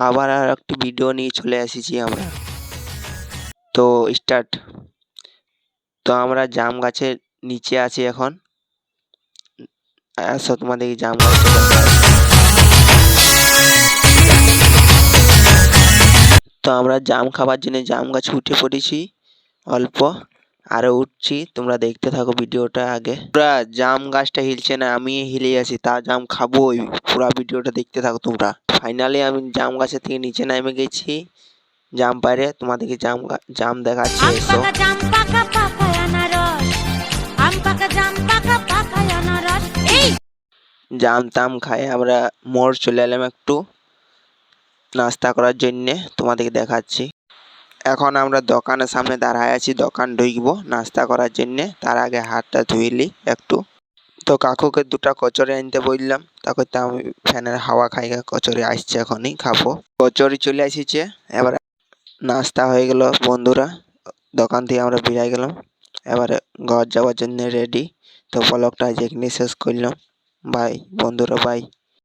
আবার আর একটি ভিডিও নিয়ে চলে এসেছি আমরা। তো স্টার্ট। তো আমরা জাম গাছের নিচে আছি এখন। আসো তোমাদের এই জাম গাছটা দেখাই। তো আমরা জাম খাবার জন্য জাম গাছে উঠে পড়েছি, অল্প আরো উঠছি, তোমরা দেখতে থাকো ভিডিওটা আগে। পুরা জাম গাছটা হিলছে না, আমি হিলে আছি, তা জাম খাবো। পুরা ভিডিওটা দেখতে থাকো তোমরা। ফাইনালি আমি জাম গাছের থেকে নিচে নেমে গেছি, জাম পারে তোমাদেরকে জাম দেখাচ্ছি। এসো। জাম তাম খাই আমরা মোড় চলে এলাম একটু নাস্তা করার জন্যে, তোমাদেরকে দেখাচ্ছি। এখন আমরা দোকানের সামনে দাঁড়ায় আছি, দোকান ঢুকবো নাস্তা করার জন্যে। তার আগে হাতটা ধুইলি একটু। তো কাকুকে দুটা কচুরি আনতে বললাম, তারপর তো আমি ফ্যানের হাওয়া খাই, কচুরি আসছে এখনই খাবো। কচুরি চলে আসিছে, এবার নাস্তা হয়ে গেল বন্ধুরা। দোকান থেকে আমরা বেরিয়ে গেলাম, এবারে ঘর যাওয়ার জন্য রেডি। তো ব্লগটা এখানে শেষ করলাম। বাই বন্ধুরা, বাই।